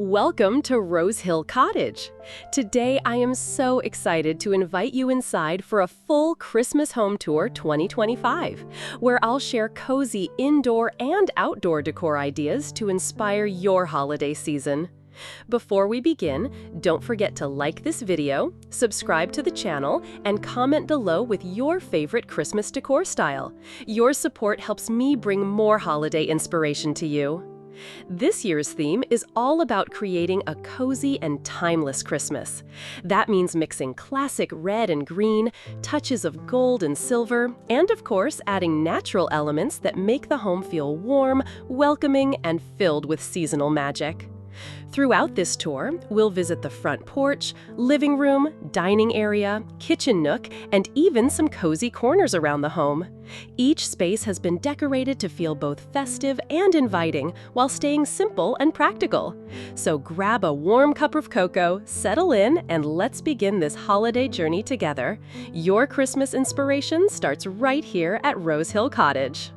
Welcome to RoseHill Cottage. Today I am so excited to invite you inside for a full Christmas home tour 2025, where I'll share cozy indoor and outdoor decor ideas to inspire your holiday season. Before we begin, don't forget to like this video, subscribe to the channel, and comment below with your favorite Christmas decor style. Your support helps me bring more holiday inspiration to you. This year's theme is all about creating a cozy and timeless Christmas. That means mixing classic red and green, touches of gold and silver, and of course adding natural elements that make the home feel warm, welcoming, and filled with seasonal magic. Throughout this tour, we'll visit the front porch, living room, dining area, kitchen nook, and even some cozy corners around the home. Each space has been decorated to feel both festive and inviting while staying simple and practical. So grab a warm cup of cocoa, settle in, and let's begin this holiday journey together. Your Christmas inspiration starts right here at RoseHill Cottage.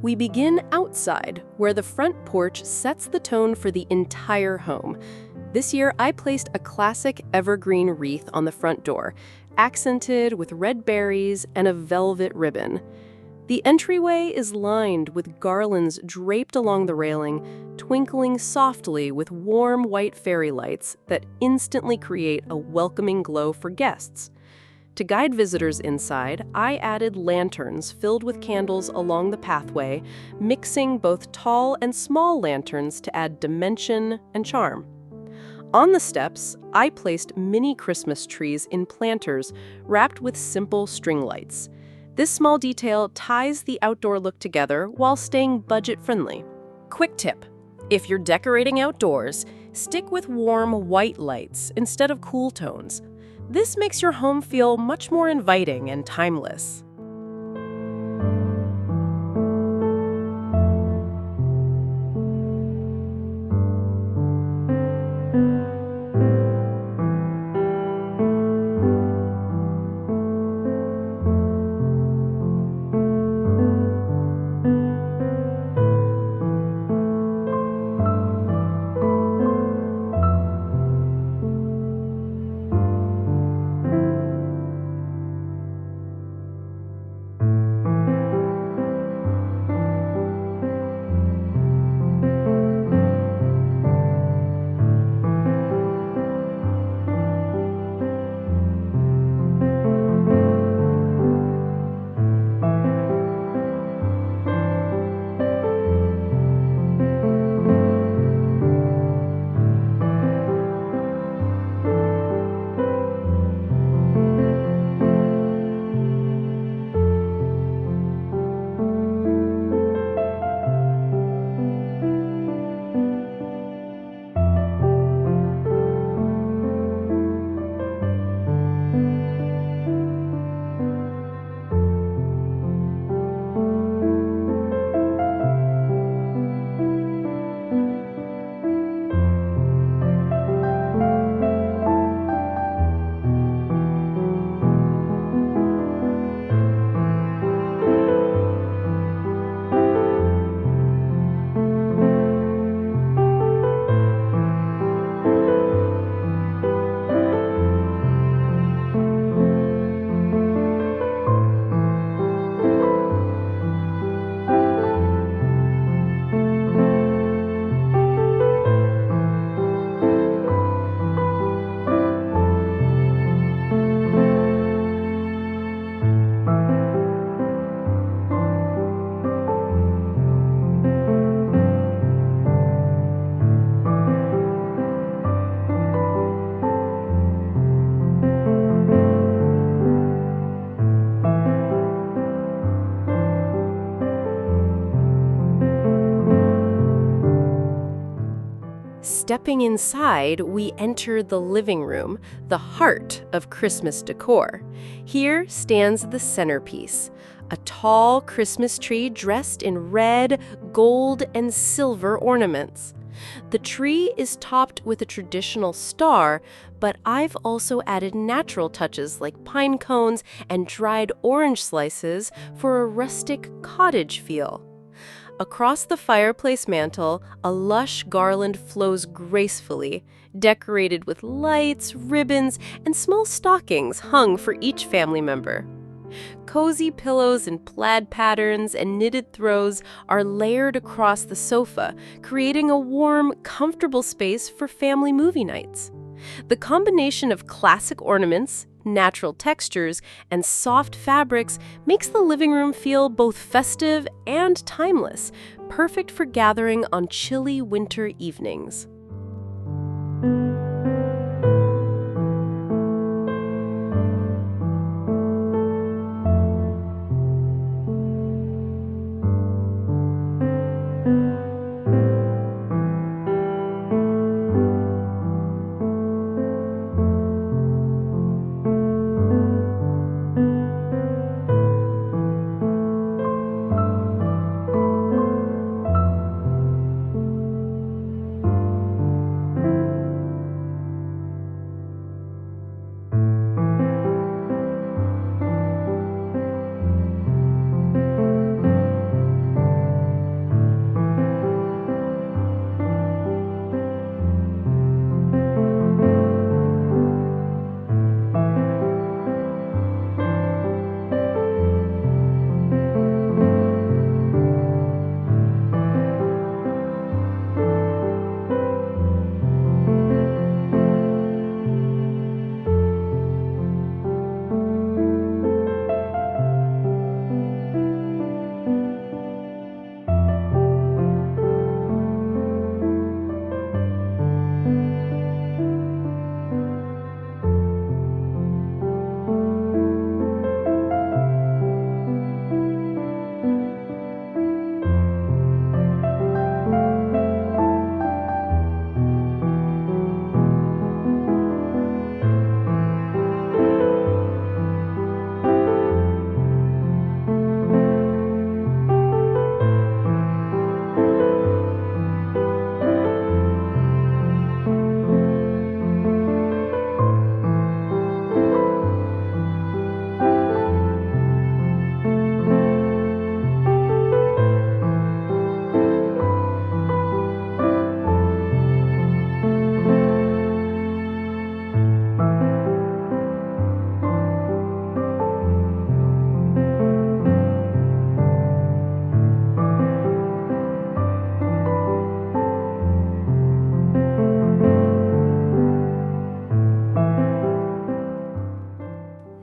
We begin outside, where the front porch sets the tone for the entire home. This year, I placed a classic evergreen wreath on the front door, accented with red berries and a velvet ribbon. The entryway is lined with garlands draped along the railing, twinkling softly with warm white fairy lights that instantly create a welcoming glow for guests. To guide visitors inside, I added lanterns filled with candles along the pathway, mixing both tall and small lanterns to add dimension and charm. On the steps, I placed mini Christmas trees in planters wrapped with simple string lights. This small detail ties the outdoor look together while staying budget-friendly. Quick tip: if you're decorating outdoors, stick with warm white lights instead of cool tones. This makes your home feel much more inviting and timeless. stepping inside, we enter the living room, the heart of Christmas decor. Here stands the centerpiece, a tall Christmas tree dressed in red, gold, and silver ornaments. The tree is topped with a traditional star, but I've also added natural touches like pine cones and dried orange slices for a rustic cottage feel. Across the fireplace mantel, a lush garland flows gracefully, decorated with lights, ribbons, and small stockings hung for each family member. Cozy pillows in plaid patterns and knitted throws are layered across the sofa, creating a warm, comfortable space for family movie nights. The combination of classic ornaments, natural textures, and soft fabrics makes the living room feel both festive and timeless, perfect for gathering on chilly winter evenings.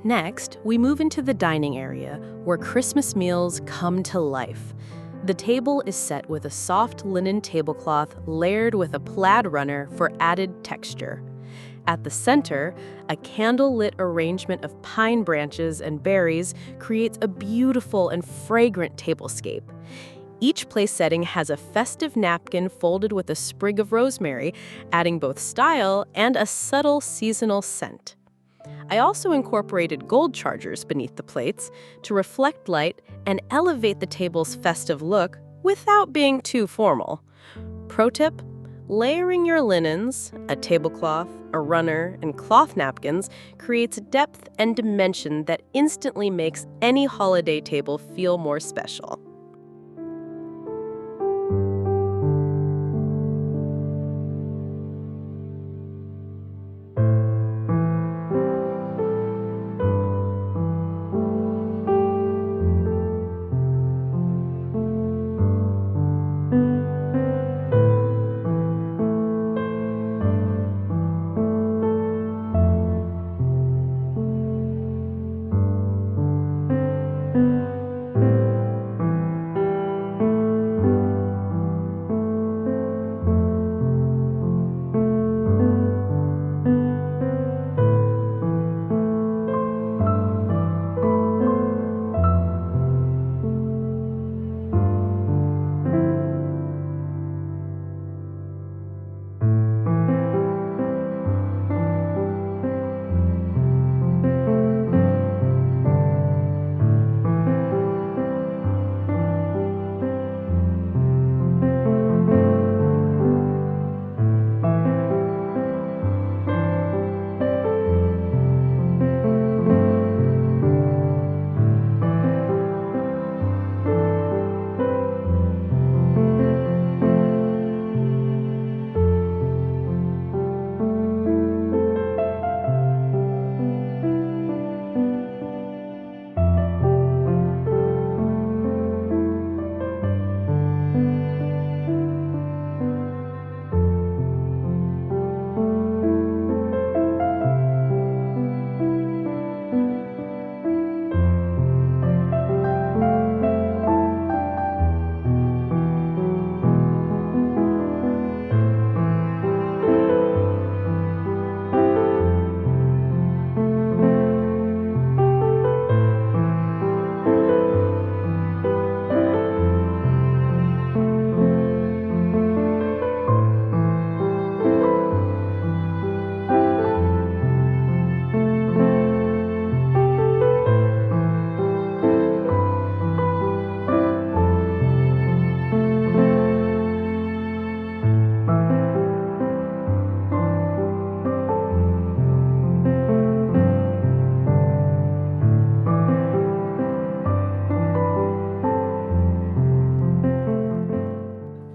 Next, we move into the dining area, where Christmas meals come to life. The table is set with a soft linen tablecloth layered with a plaid runner for added texture. At the center, a candle-lit arrangement of pine branches and berries creates a beautiful and fragrant tablescape. Each place setting has a festive napkin folded with a sprig of rosemary, adding both style and a subtle seasonal scent. I also incorporated gold chargers beneath the plates to reflect light and elevate the table's festive look without being too formal. Pro tip: layering your linens, a tablecloth, a runner, and cloth napkins creates depth and dimension that instantly makes any holiday table feel more special.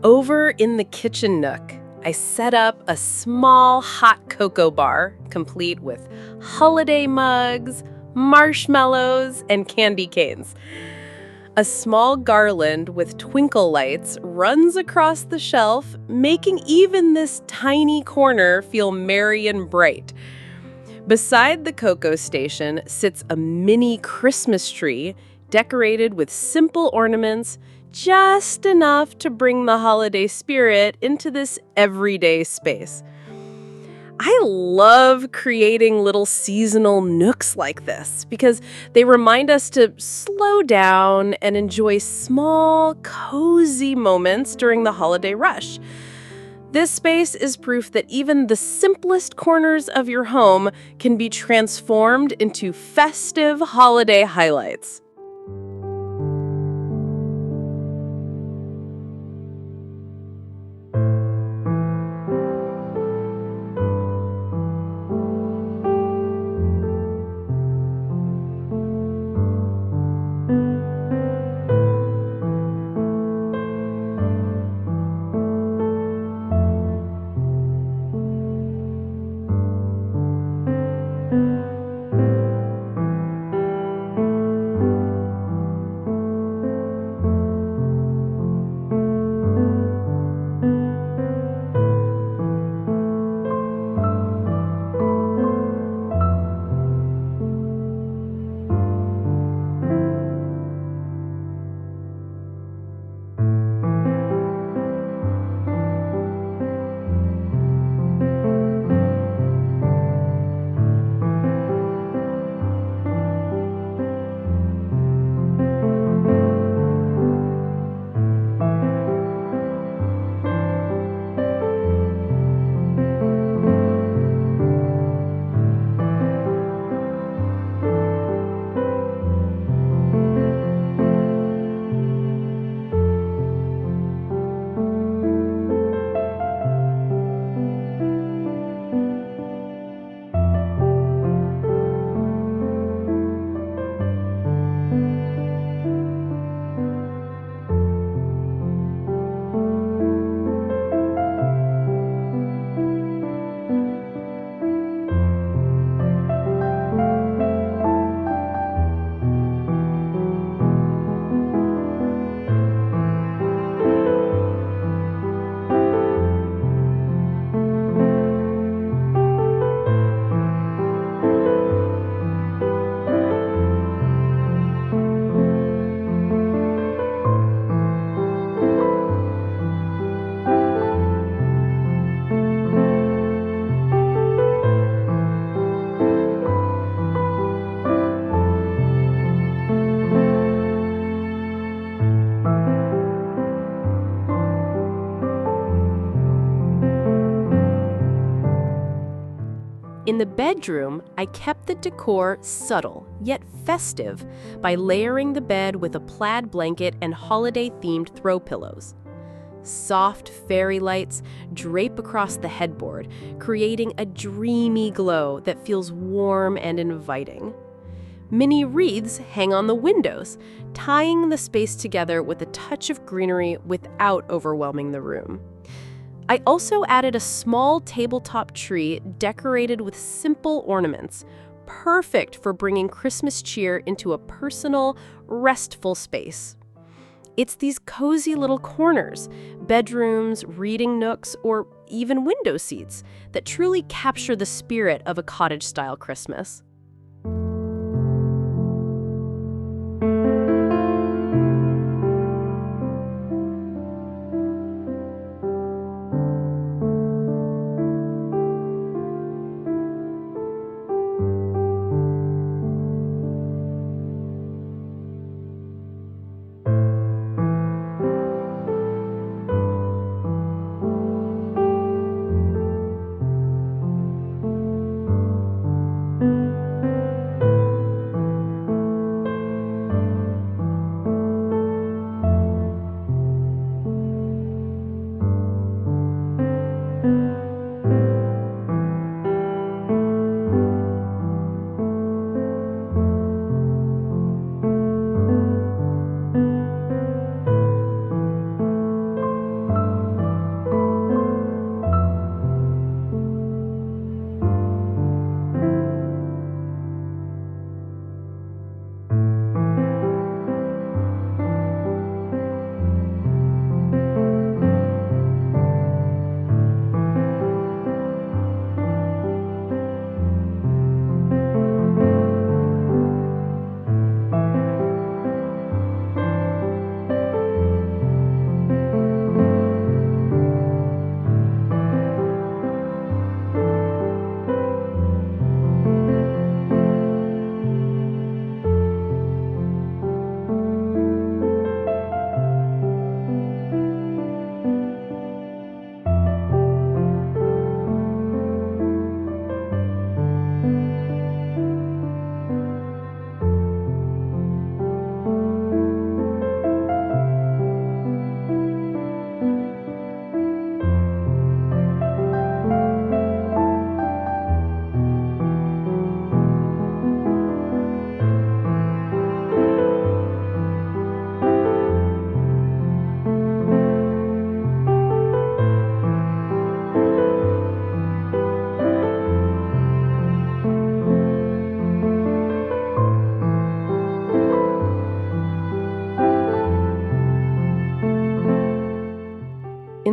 Over in the kitchen nook, I set up a small hot cocoa bar, complete with holiday mugs, marshmallows, and candy canes. A small garland with twinkle lights runs across the shelf, making even this tiny corner feel merry and bright. Beside the cocoa station sits a mini Christmas tree decorated with simple ornaments, just enough to bring the holiday spirit into this everyday space. I love creating little seasonal nooks like this because they remind us to slow down and enjoy small, cozy moments during the holiday rush. This space is proof that even the simplest corners of your home can be transformed into festive holiday highlights. In the bedroom, I kept the decor subtle, yet festive, by layering the bed with a plaid blanket and holiday-themed throw pillows. Soft fairy lights drape across the headboard, creating a dreamy glow that feels warm and inviting. Mini wreaths hang on the windows, tying the space together with a touch of greenery without overwhelming the room. I also added a small tabletop tree decorated with simple ornaments, perfect for bringing Christmas cheer into a personal, restful space. It's these cozy little corners, bedrooms, reading nooks, or even window seats that truly capture the spirit of a cottage-style Christmas.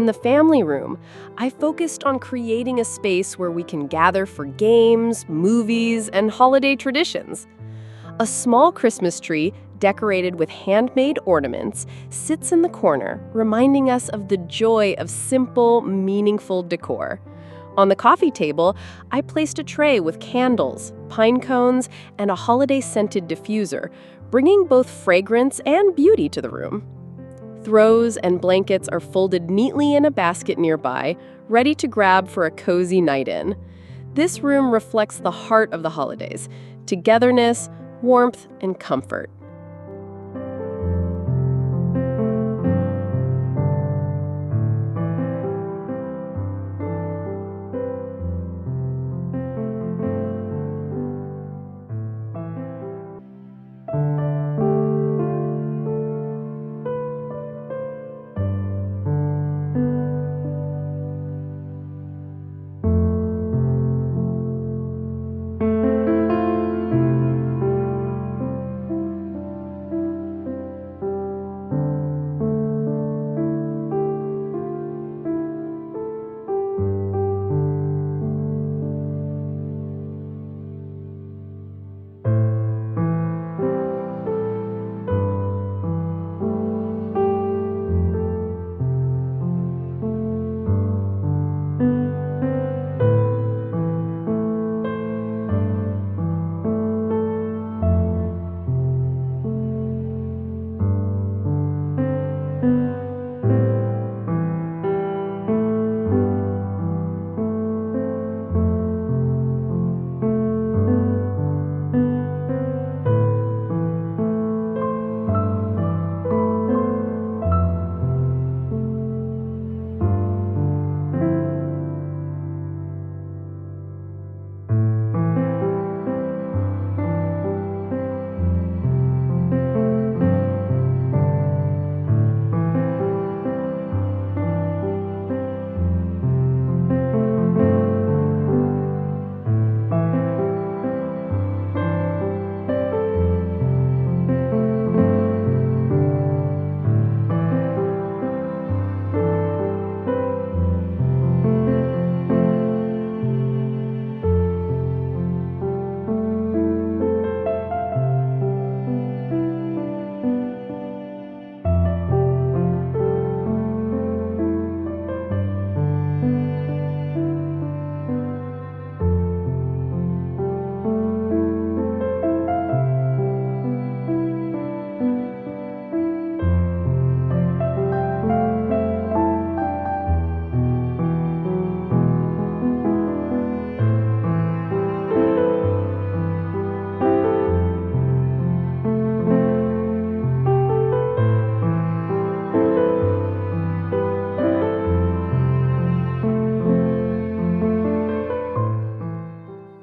the family room, I focused on creating a space where we can gather for games, movies, and holiday traditions. A small Christmas tree, decorated with handmade ornaments, sits in the corner, reminding us of the joy of simple, meaningful decor. On the coffee table, I placed a tray with candles, pine cones, and a holiday-scented diffuser, bringing both fragrance and beauty to the room. Throws and blankets are folded neatly in a basket nearby, ready to grab for a cozy night in. This room reflects the heart of the holidays: togetherness, warmth, and comfort.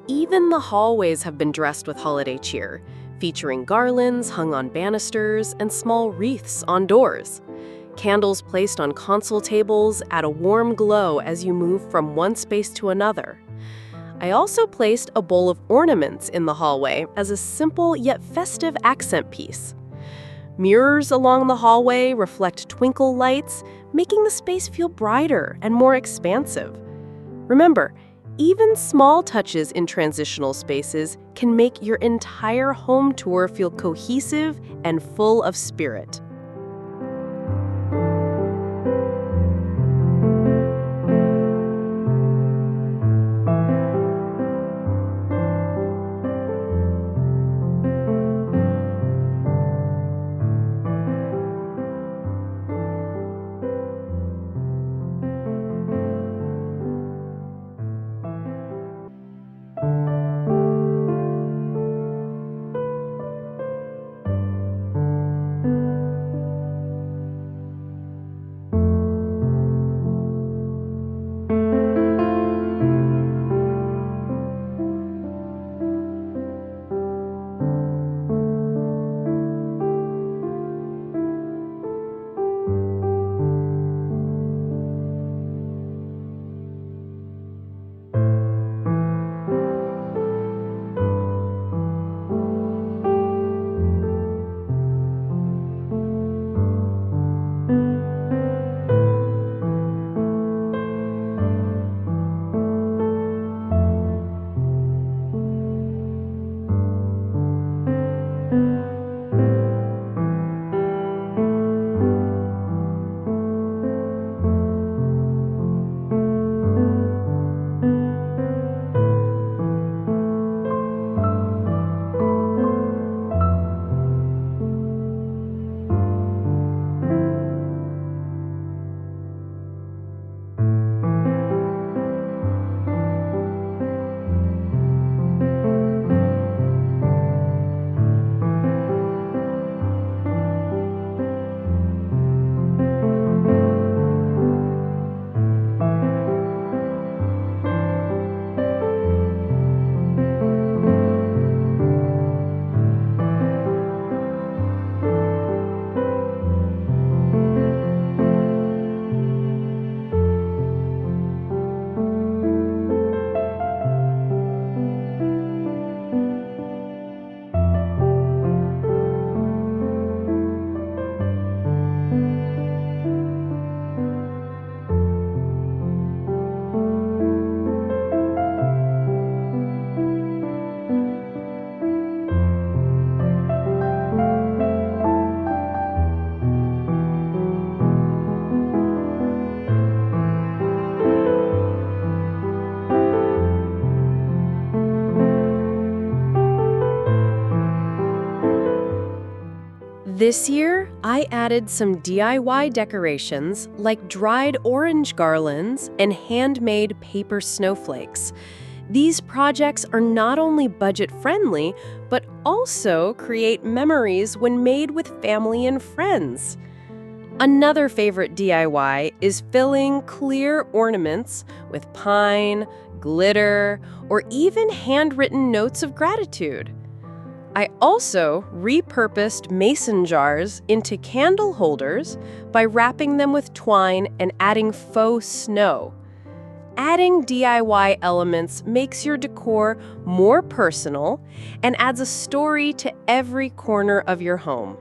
Even the hallways have been dressed with holiday cheer, featuring garlands hung on banisters and small wreaths on doors. Candles placed on console tables add a warm glow as you move from one space to another. I also placed a bowl of ornaments in the hallway as a simple yet festive accent piece. Mirrors along the hallway reflect twinkle lights, making the space feel brighter and more expansive. Remember, even small touches in transitional spaces can make your entire home tour feel cohesive and full of spirit. This year, I added some DIY decorations like dried orange garlands and handmade paper snowflakes. These projects are not only budget-friendly, but also create memories when made with family and friends. Another favorite DIY is filling clear ornaments with pine, glitter, or even handwritten notes of gratitude. I also repurposed mason jars into candle holders by wrapping them with twine and adding faux snow. Adding DIY elements makes your decor more personal and adds a story to every corner of your home.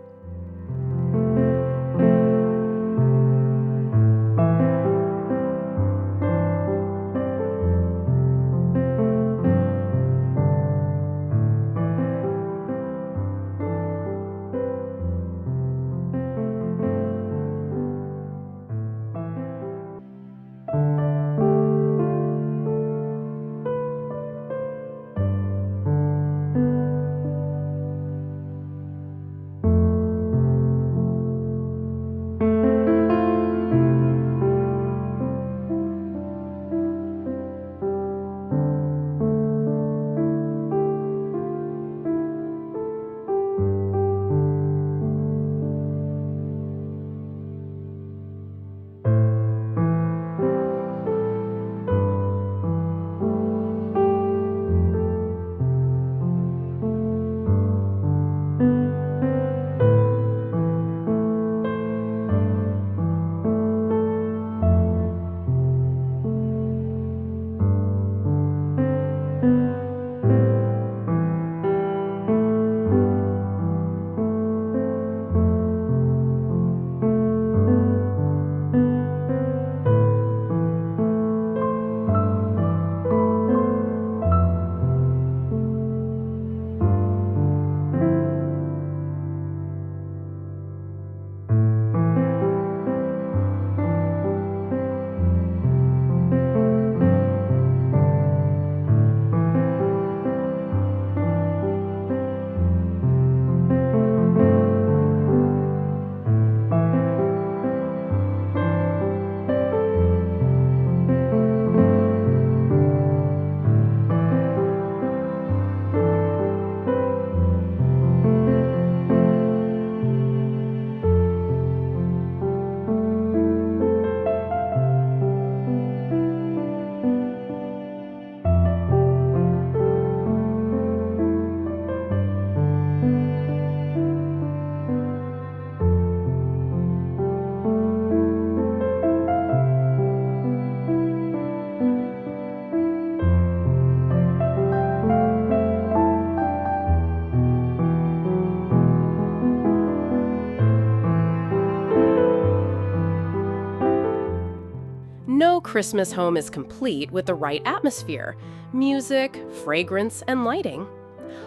No Christmas home is complete with the right atmosphere, music, fragrance, and lighting.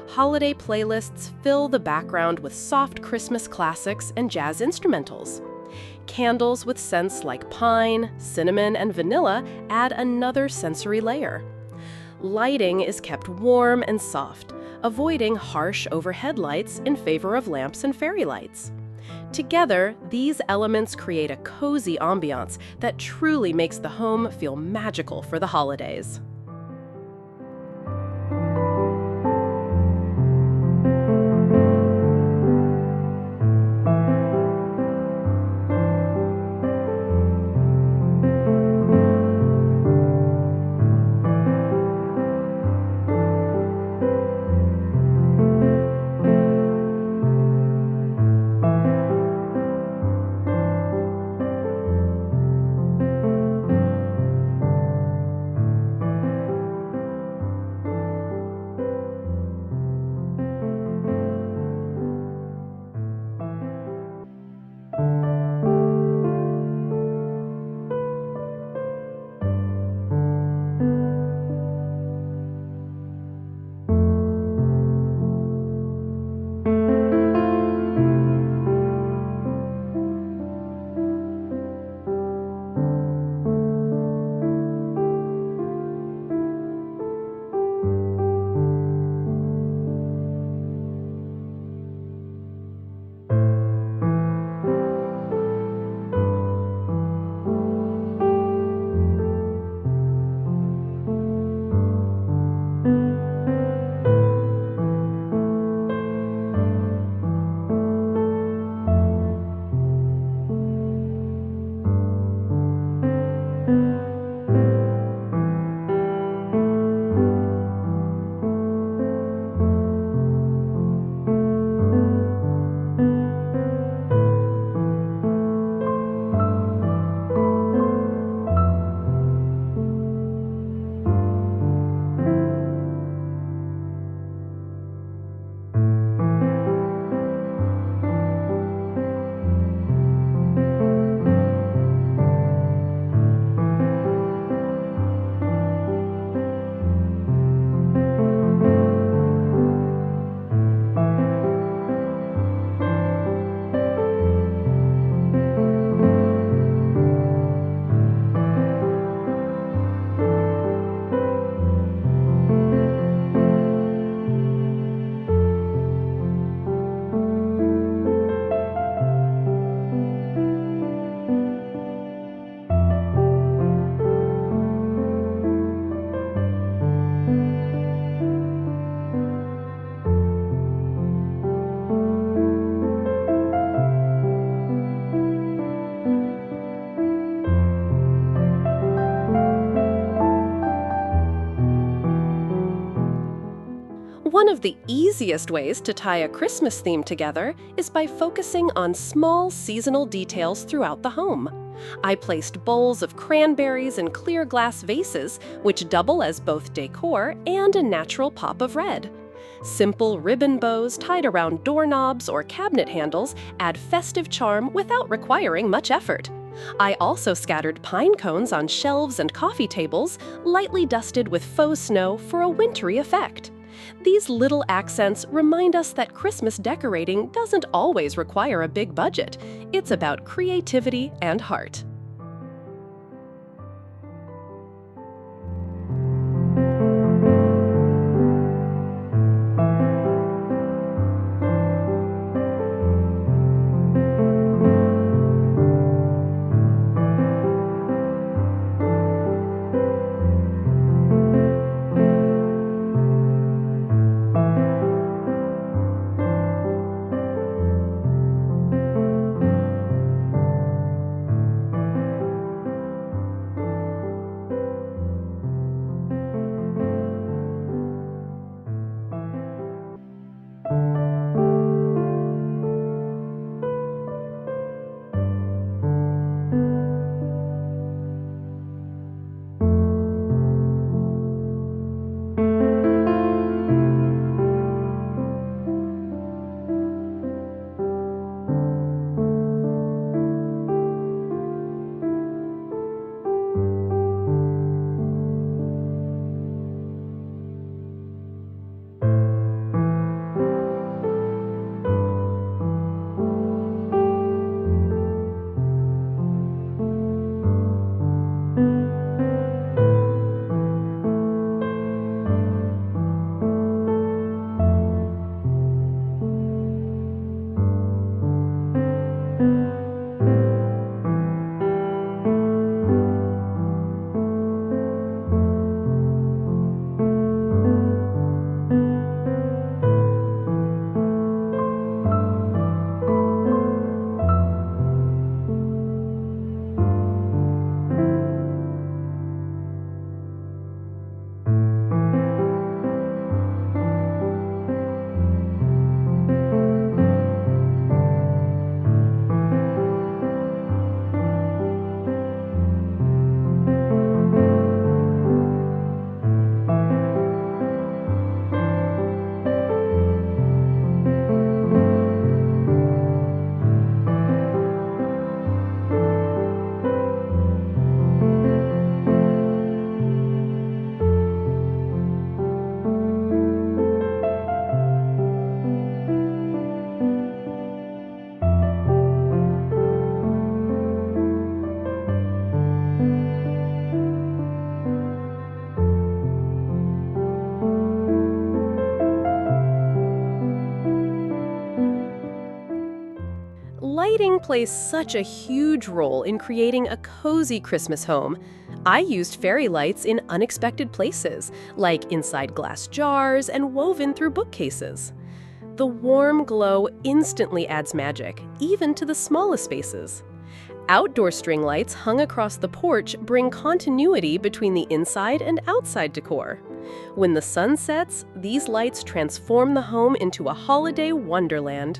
Holiday playlists fill the background with soft Christmas classics and jazz instrumentals. Candles with scents like pine, cinnamon, and vanilla add another sensory layer. Lighting is kept warm and soft, avoiding harsh overhead lights in favor of lamps and fairy lights. Together, these elements create a cozy ambiance that truly makes the home feel magical for the holidays. of the easiest ways to tie a Christmas theme together is by focusing on small seasonal details throughout the home. I placed bowls of cranberries in clear glass vases, which double as both decor and a natural pop of red. Simple ribbon bows tied around doorknobs or cabinet handles add festive charm without requiring much effort. I also scattered pine cones on shelves and coffee tables, lightly dusted with faux snow for a wintry effect. These little accents remind us that Christmas decorating doesn't always require a big budget. It's about creativity and heart. Lighting plays such a huge role in creating a cozy Christmas home. I used fairy lights in unexpected places, like inside glass jars and woven through bookcases. The warm glow instantly adds magic, even to the smallest spaces. Outdoor string lights hung across the porch bring continuity between the inside and outside decor. When the sun sets, these lights transform the home into a holiday wonderland.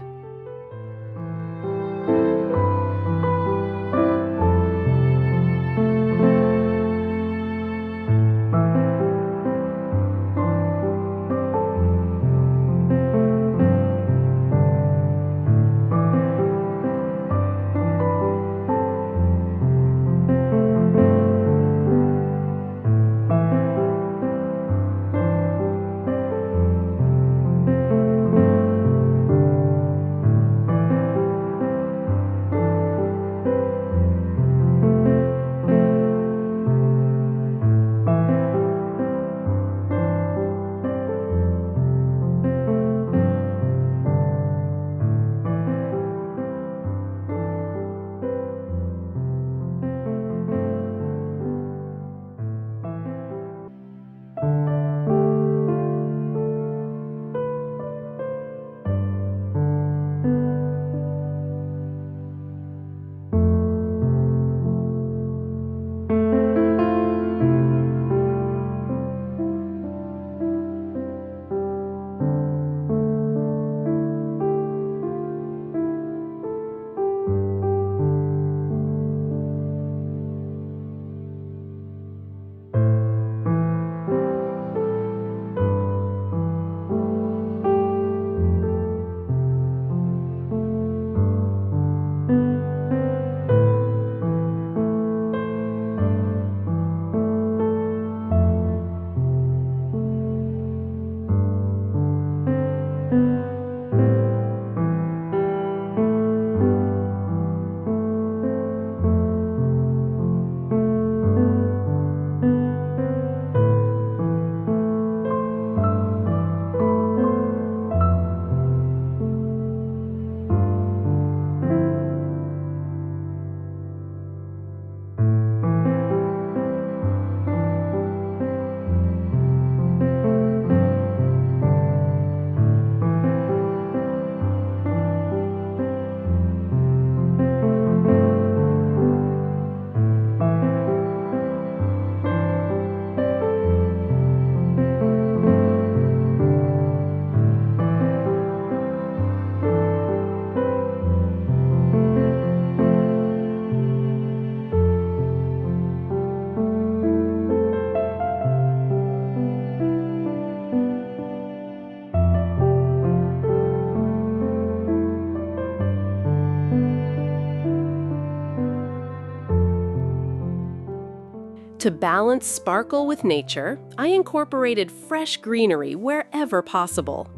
To balance sparkle with nature, I incorporated fresh greenery wherever possible.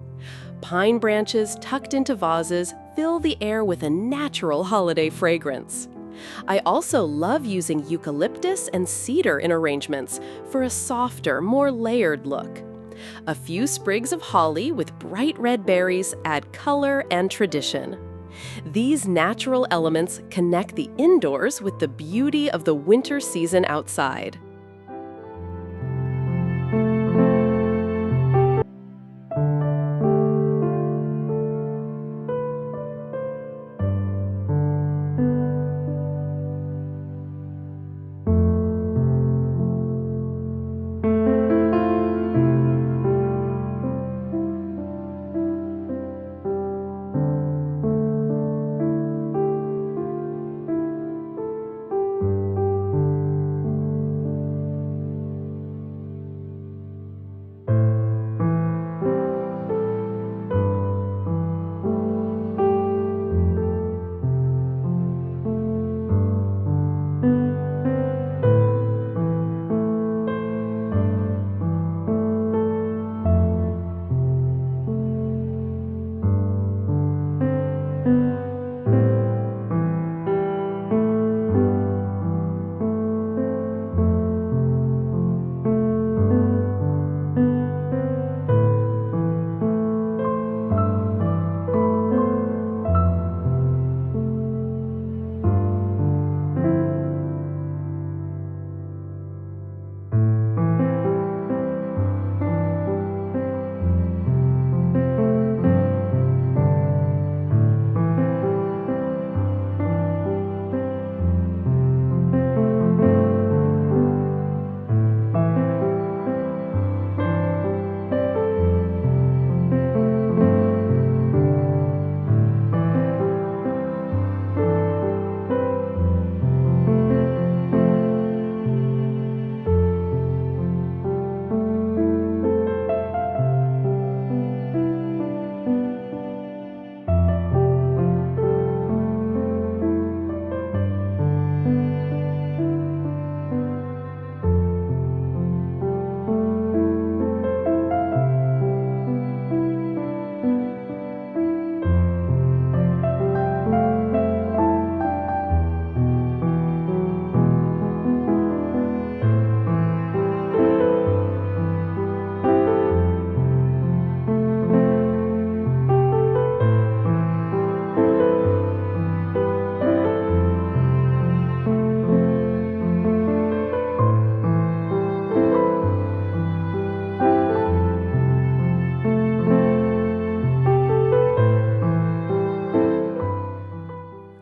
Pine branches tucked into vases fill the air with a natural holiday fragrance. I also love using eucalyptus and cedar in arrangements for a softer, more layered look. A few sprigs of holly with bright red berries add color and tradition. These natural elements connect the indoors with the beauty of the winter season outside.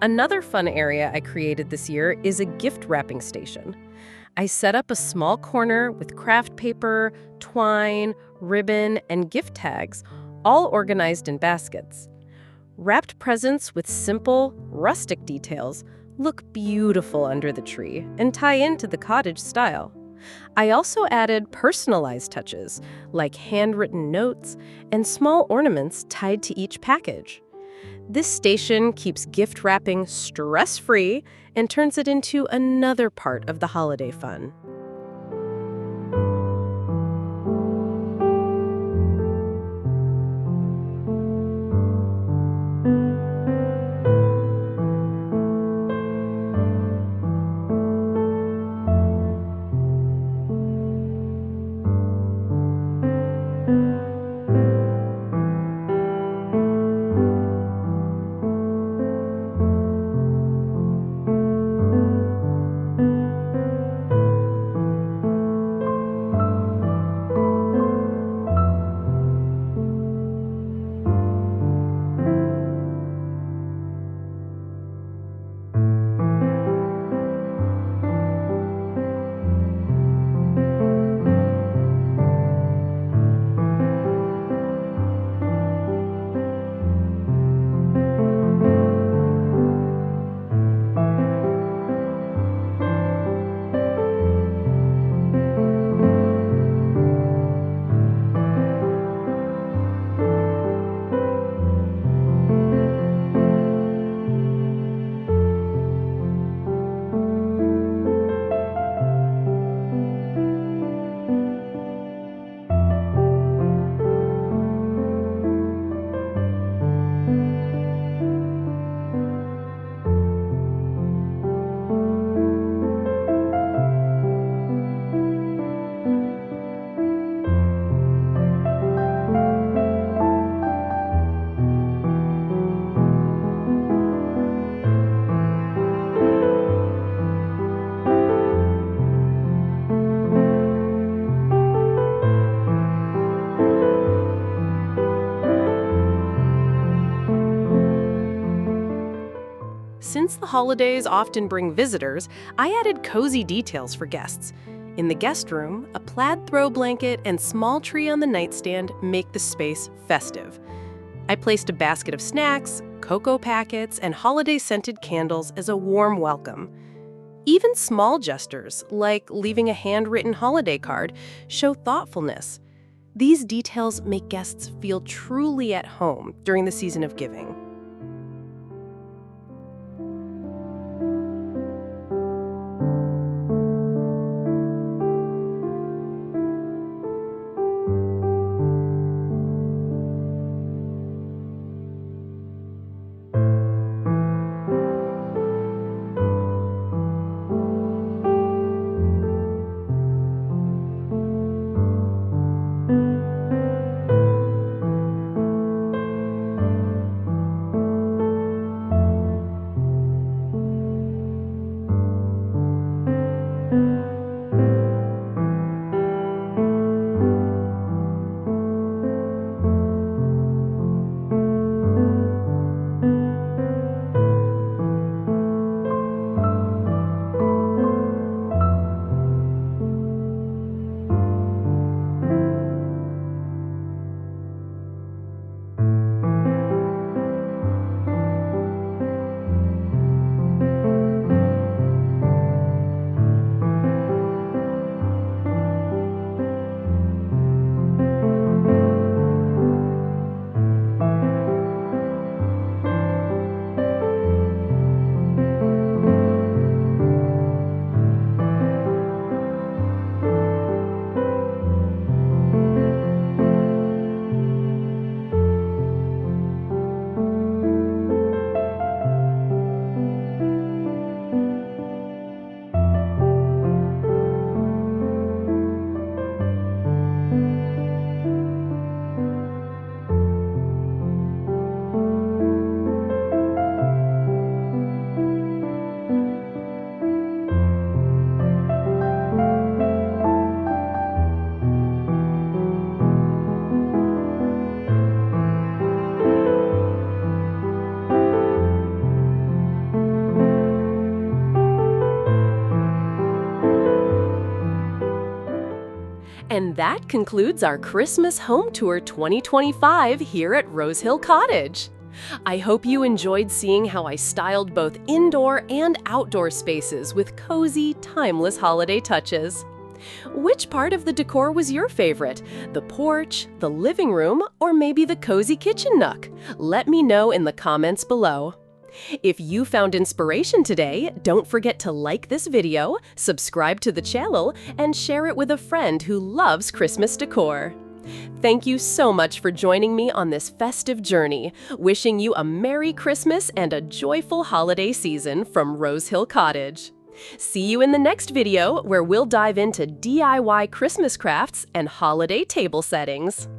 Another fun area I created this year is a gift wrapping station. I set up a small corner with craft paper, twine, ribbon, and gift tags, all organized in baskets. Wrapped presents with simple, rustic details look beautiful under the tree and tie into the cottage style. I also added personalized touches, like handwritten notes and small ornaments tied to each package. This station keeps gift wrapping stress-free and turns it into another part of the holiday fun. Since the holidays often bring visitors, I added cozy details for guests. In the guest room, a plaid throw blanket and small tree on the nightstand make the space festive. I placed a basket of snacks, cocoa packets, and holiday-scented candles as a warm welcome. Even small gestures, like leaving a handwritten holiday card, show thoughtfulness. These details make guests feel truly at home during the season of giving. And that concludes our Christmas Home Tour 2025 here at RoseHill Cottage. I hope you enjoyed seeing how I styled both indoor and outdoor spaces with cozy, timeless holiday touches. Which part of the decor was your favorite? The porch, the living room, or maybe the cozy kitchen nook? Let me know in the comments below. If you found inspiration today, don't forget to like this video, subscribe to the channel, and share it with a friend who loves Christmas decor. Thank you so much for joining me on this festive journey. Wishing you a Merry Christmas and a joyful holiday season from RoseHill Cottage. See you in the next video where we'll dive into DIY Christmas crafts and holiday table settings.